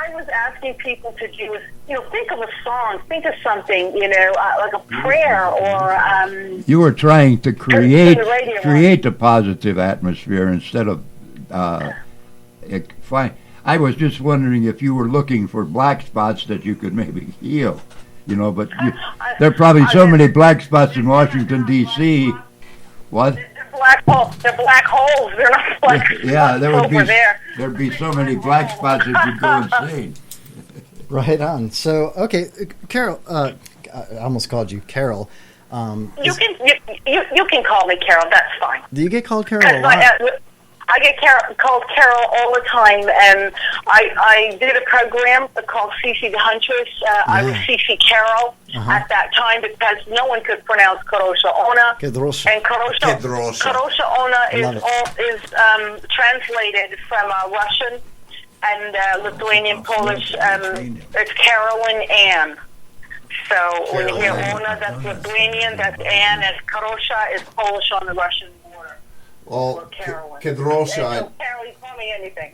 I was asking people to do is, think of a song, think of something, like a prayer or. You were trying to create a positive atmosphere instead of. I was just wondering if you were looking for black spots that you could maybe heal, but there are probably so many black spots in Washington, D.C. What? They're black holes. They're not black spots. Yeah, there'd be so many black spots that you'd go insane. Right on. So, okay, Carol, I almost called you Carol. You can call me Carol. That's fine. Do you get called Carol a lot? I get called Carol all the time, and I did a program called Cece the Huntress. I was Cece Carol at that time because no one could pronounce Kadrolsha Ona. Kadrolsha. And Kadrolsha Ona is translated from Russian and Lithuanian, Polish. It's Carolyn Ann. So when you hear Ona, that's Lithuanian, that's Ann, and Kadrolsha is Polish on the Russian border. Well, Kadrolsha, Carol, you call me anything.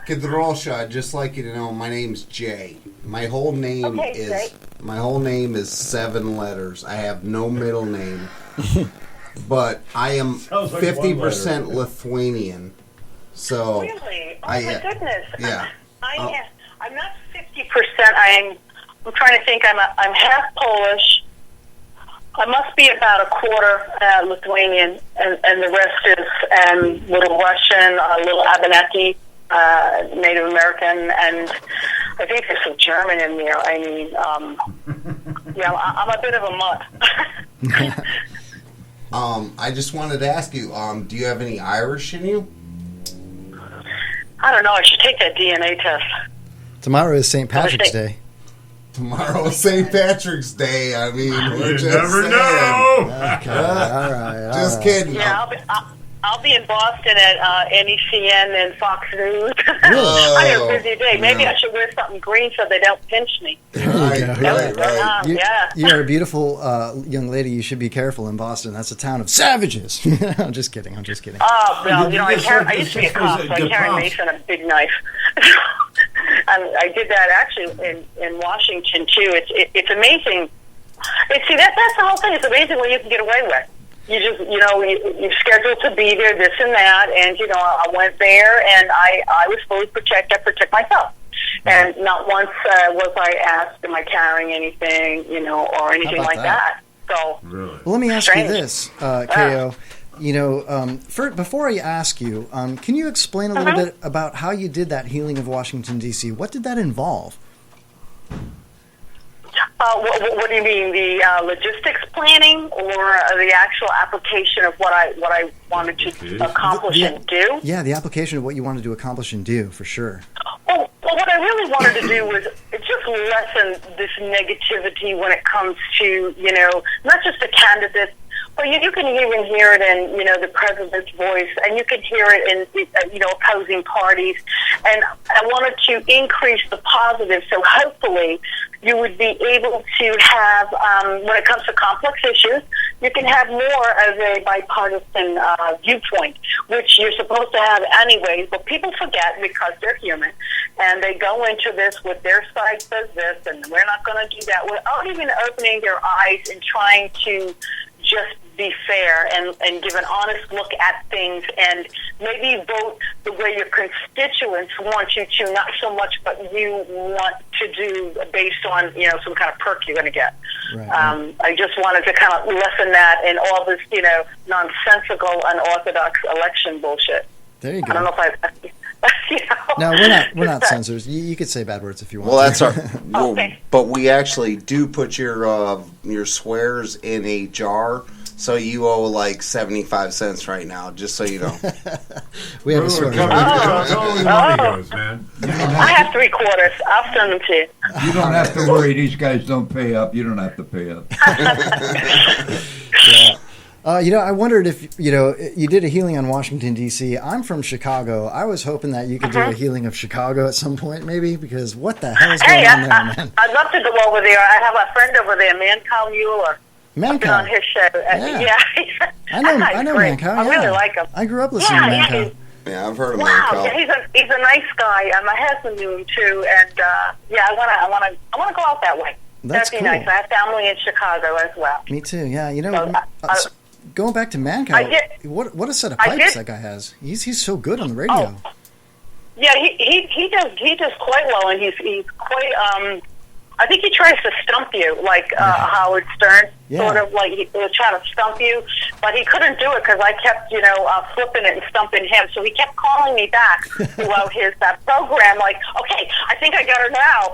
Kadrolsha, I'd just like you to know my name's Jay. My whole name is 7 letters. I have no middle name, but I am 50% Lithuanian. So really, my goodness. Yeah, I'm not 50%. I'm trying to think. I'm half Polish. I must be about a quarter Lithuanian, and the rest is a little Russian, a little Abenaki, Native American, and I think there's some German in there. I mean, I'm a bit of a mutt. I just wanted to ask you, do you have any Irish in you? I don't know. I should take that DNA test. Tomorrow is St. Patrick's Day. Tomorrow is St. Patrick's Day. I mean, you never know. Okay, all right. Just kidding. Yeah, I'll be in Boston at NECN and Fox News. Oh, I had a busy day. Maybe I should wear something green so they don't pinch me. Right. You're a beautiful young lady. You should be careful in Boston. That's a town of savages. I'm just kidding. Oh, well, I used to be a cop, so I carried Mason a big knife. I did that actually in Washington too. It's amazing. That's the whole thing. It's amazing what you can get away with. You just you're scheduled to be there, this and that, and I went there and I was fully protected. I protect myself, and not once was I asked, "Am I carrying anything?" Or anything like that. So, really? Well, let me ask you this, Ko. Before I ask you, can you explain a little bit about how you did that healing of Washington, D.C.? What did that involve? What do you mean, the logistics planning, or the actual application of what I wanted to accomplish and do? Yeah, the application of what you wanted to accomplish and do, for sure. Well, what I really wanted to do was just lessen this negativity when it comes to, not just the candidates, but you can even hear it in, the president's voice, and you can hear it in, opposing parties. And I wanted to increase the positive, so hopefully you would be able to have, when it comes to complex issues, you can have more of a bipartisan viewpoint, which you're supposed to have anyways, but people forget because they're human, and they go into this with their side says this, and we're not going to do that, without even opening their eyes and trying to just be fair and give an honest look at things, and maybe vote the way your constituents want you to, not so much but you want to do based on some kind of perk you're going to get. Right. I just wanted to kind of lessen that and all this nonsensical, unorthodox election bullshit. There you go. I don't know if No, we're not censors. You could say bad words if you want. Well, that's our. Okay. But we actually do put your swears in a jar. So you owe like 75 cents right now, just so you know. We have a swear jar. That's all the money goes, man. I have 3/4. I'll send them to you. You don't have to worry. These guys don't pay up. You don't have to pay up. Yeah. I wondered if, you did a healing on Washington, D.C. I'm from Chicago. I was hoping that you could do a healing of Chicago at some point, maybe, because what the hell is going on there, man? I'd love to go over there. I have a friend over there, Mancow Mueller. I've been on his show. Yeah. I know Mancow. I really like him. I grew up listening to Mancow. Yeah, I've heard of Wow, Mancal. yeah, he's a nice guy. My husband knew him too, and yeah, I want to go out that way. That's That'd be cool. nice. I have family in Chicago as well. Me too. Yeah, you know, So, going back to Mancal, what a set of pipes that guy has. He's so good on the radio. Oh. Yeah, he does quite well, and he's quite. I think he tries to stump you, like Howard Stern, sort of like he was trying to stump you, but he couldn't do it because I kept, flipping it and stumping him. So he kept calling me back throughout his program, like, okay, I think I got her now.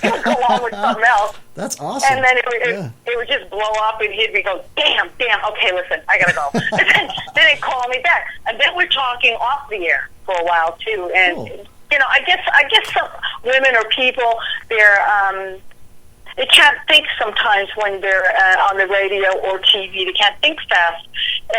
He would go on with something else. That's awesome. And then it would just blow up, and he'd be go, damn, okay, listen, I gotta go. And then he'd call me back, and then we're talking off the air for a while too, and. Cool. I guess some women or people, they can't think sometimes when they're on the radio or TV. They can't think fast,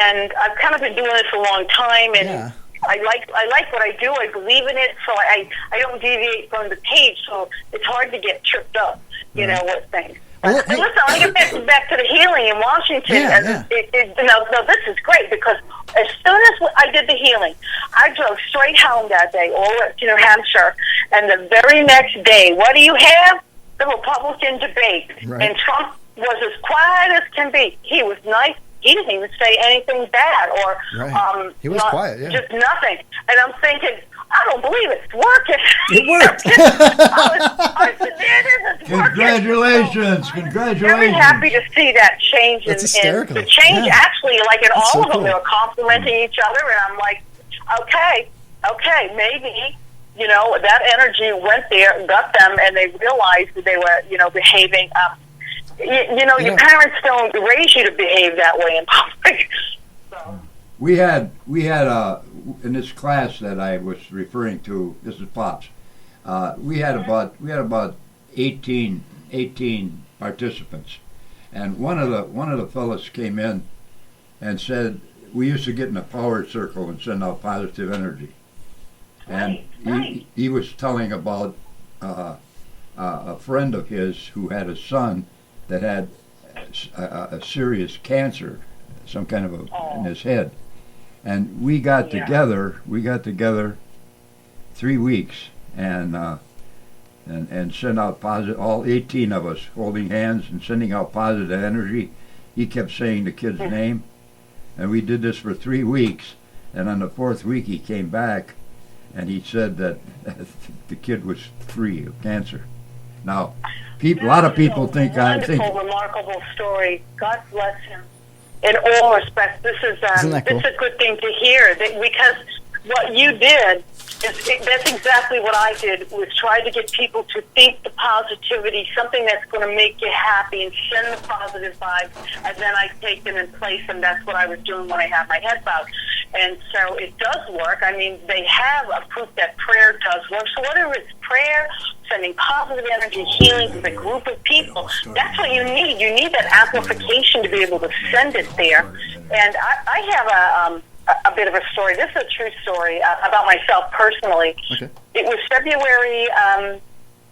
and I've kind of been doing this a long time, and I like what I do. I believe in it, so I don't deviate from the page. So it's hard to get tripped up, with things. Well, and listen, I want to get back to the healing in Washington. No, this is great because as soon as I did the healing, I drove straight home that day, all the way to New Hampshire, and the very next day, what do you have? The Republican debate. Right. And Trump was as quiet as can be. He was nice. He didn't even say anything bad or he was quiet, just nothing. And I'm thinking, I don't believe it's working. It worked. I said, there it is. It's Congratulations! working. Congratulations! Very happy to see that change. That's hysterical. The change, actually, like in all so of them, cool. they were complimenting each other, and I'm like, okay, maybe, that energy went there, got them, and they realized that they were, behaving. Your parents don't raise you to behave that way in public. So. We had in this class that I was referring to. This is Pops. We had about 18 participants, and one of the fellas came in and said we used to get in a power circle and send out positive energy, and he was telling about a friend of his who had a son that had a serious cancer, some kind of in his head. And we got together 3 weeks and sent out positive, all 18 of us holding hands and sending out positive energy. He kept saying the kid's name, and we did this for 3 weeks, and on the 4th week he came back and he said that the kid was free of cancer. Now, a lot of people think remarkable story. God bless him. In all respects, this is Isn't that cool? It's a good thing to hear because what you did that's exactly what I did, was try to get people to think the positivity, something that's going to make you happy, and send the positive vibes, and then I take them and place them. That's what I was doing when I had my head bowed. And so it does work. I mean, they have a proof that prayer does work. So whether it's prayer, sending positive energy, healing with a group of people, that's what you need. You need that amplification to be able to send it there. And I have a bit of a story. This is a true story about myself personally. Okay. It was February,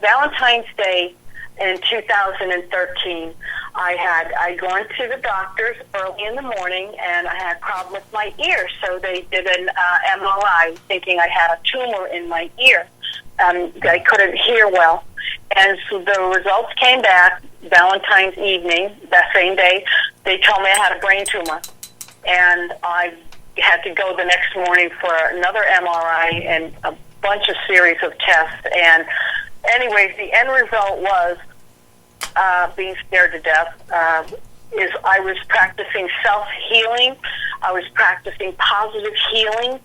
Valentine's Day in 2013. I'd gone to the doctor's early in the morning, and I had a problem with my ear. So they did an MRI, thinking I had a tumor in my ear. I couldn't hear well. And so the results came back Valentine's evening, that same day. They told me I had a brain tumor. And I had to go the next morning for another MRI and a bunch of series of tests. And anyways, the end result was being scared to death. Is I was practicing self-healing. I was practicing positive healing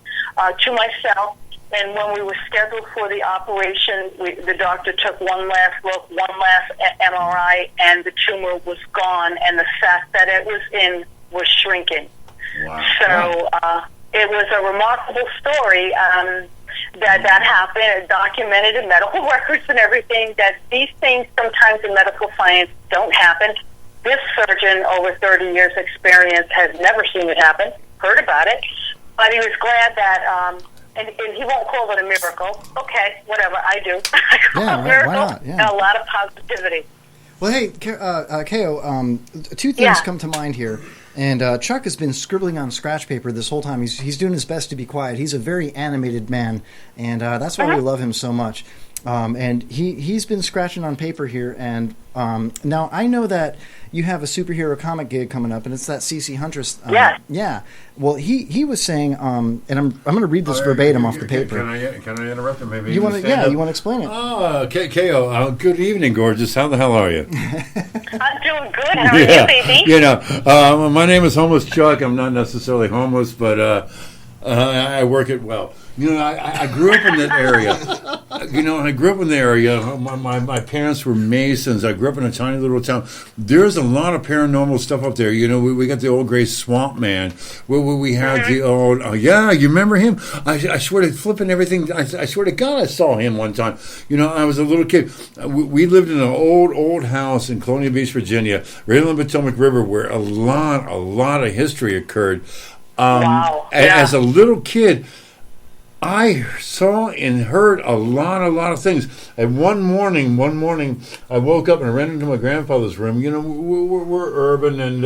to myself. And when we were scheduled for the operation, the doctor took one last look, one last MRI, and the tumor was gone, and the sac that it was in was shrinking. Wow. So it was a remarkable story that happened. It documented in medical records and everything that these things sometimes in medical science don't happen. This surgeon, over 30 years experience, has never seen it happen, heard about it, but he was glad that, and he won't call it a miracle. Okay, whatever, I do. I call it a miracle. Why not? Yeah. And a lot of positivity. Well, hey, Ko, two things come to mind here. And Chuck has been scribbling on scratch paper this whole time. He's doing his best to be quiet. He's a very animated man, and that's why we love him so much. And he's been scratching on paper here. And now I know that you have a superhero comic gig coming up, and it's that CC Huntress. Yeah. Well, he was saying, and I'm going to read this verbatim off the paper. Can I interrupt him? Maybe you want to? Yeah, you want to explain it? Oh, K.O. Good evening, gorgeous. How the hell are you? I'm doing good. How are you, baby? You know, my name is Homeless Chuck. I'm not necessarily homeless, but I work it well. You know, I grew up in that area. My parents were Masons. I grew up in a tiny little town. There's a lot of paranormal stuff up there. You know, we got the old gray swamp man. Where we had the old, you remember him? I swear to flipping everything. I swear to God, I saw him one time. You know, I was a little kid. We lived in an old house in Colonial Beach, Virginia, right on the Potomac River, where a lot of history occurred. Wow. As a little kid, I saw and heard a lot of things. And one morning, I woke up and I ran into my grandfather's room. You know, we're urban and,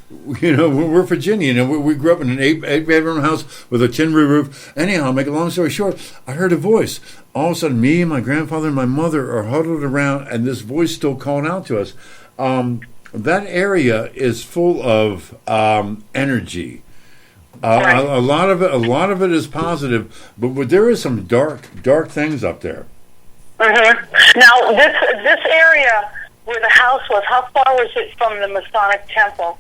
we're Virginia. You know, we grew up in an eight-bedroom house with a tin roof. Anyhow, make a long story short, I heard a voice. All of a sudden, me and my grandfather and my mother are huddled around, and this voice still calling out to us. That area is full of energy. A lot of it is positive, but there is some dark things up there. Mm-hmm. Now, this area where the house was, how far was it from the Masonic Temple?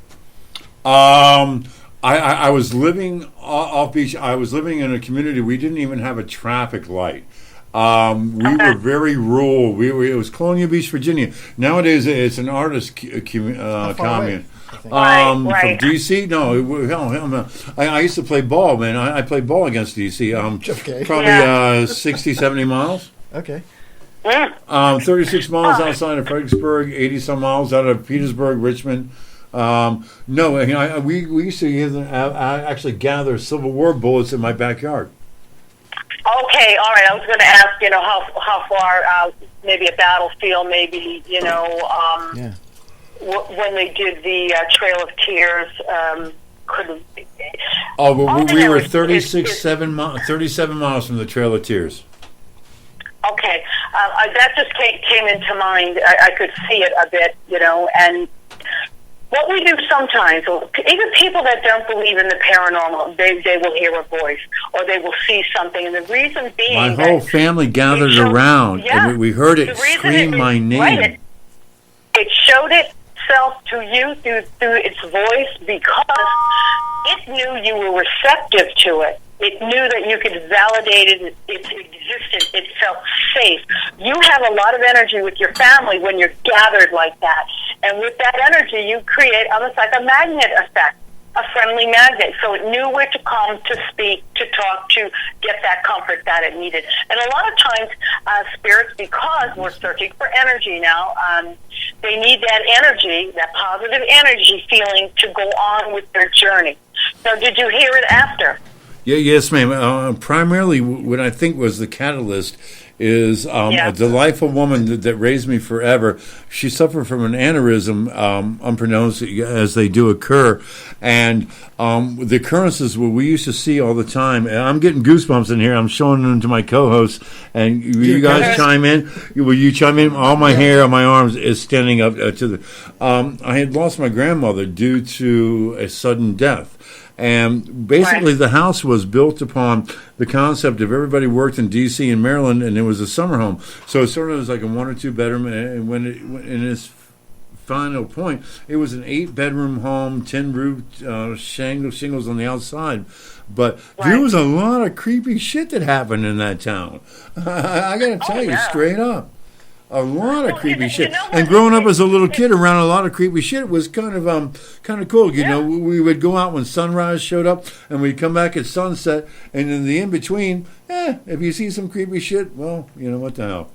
I was living off beach. I was living in a community. We didn't even have a traffic light. We were very rural. It was Colonial Beach, Virginia. Nowadays, it's an artist commune. From D.C.? No, hell no. I used to play ball, man. I played ball against D.C. Probably 60, 70 miles. Okay. 36 miles outside of Fredericksburg, 80-some miles out of Petersburg, Richmond. We used to actually gather Civil War bullets in my backyard. Okay, all right. I was going to ask, how far, maybe a battlefield, maybe, when they did the Trail of Tears, we were 37 miles from the Trail of Tears. Okay, that just came into mind. I could see it a bit, and what we do sometimes, even people that don't believe in the paranormal, they will hear a voice or they will see something, and the reason being, my whole family gathered around, and we heard it scream my name. Right, it showed itself to you through its voice because it knew you were receptive to it. It knew that you could validate its existence. It felt safe. You have a lot of energy with your family when you're gathered like that. And with that energy, you create almost like a magnet effect, a friendly magnet. So it knew where to come, to speak, to talk, to get that comfort that it needed. And a lot of times, spirits, because we're searching for energy now, they need that energy, that positive energy feeling to go on with their journey. So did you hear it after? Yes, ma'am. Primarily, what I think was the catalyst is a delightful woman that raised me forever. She suffered from an aneurysm, unpronounced as they do occur, and the occurrences what we used to see all the time. And I'm getting goosebumps in here. I'm showing them to my co-hosts, and you guys chime in. Will you chime in? All my hair on my arms is standing up to the. I had lost my grandmother due to a sudden death. And basically, the house was built upon the concept of everybody worked in D.C. and Maryland, and it was a summer home. So it sort of was like a 1 or 2 bedroom. And in its final point, it was an 8-bedroom home, tin roof, shingles on the outside. But there was a lot of creepy shit that happened in that town. I got to tell you straight up. A lot of creepy shit. And growing up as a little kid around a lot of creepy shit was kind of cool. You know, we would go out when sunrise showed up, and we'd come back at sunset, and in the in-between, if you see some creepy shit, well, you know, what the hell.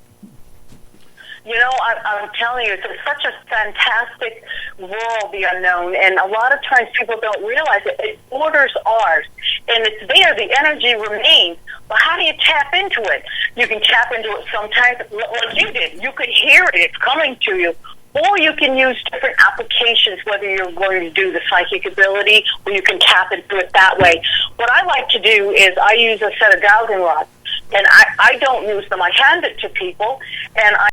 I'm telling you, it's such a fantastic world, the unknown, and a lot of times people don't realize it. It borders ours, and it's there. The energy remains. But how do you tap into it? You can tap into it sometimes, like you did. You could hear it. It's coming to you. Or you can use different applications, whether you're going to do the psychic ability or you can tap into it that way. What I like to do is I use a set of dowsing rods, and I don't use them. I hand it to people, and I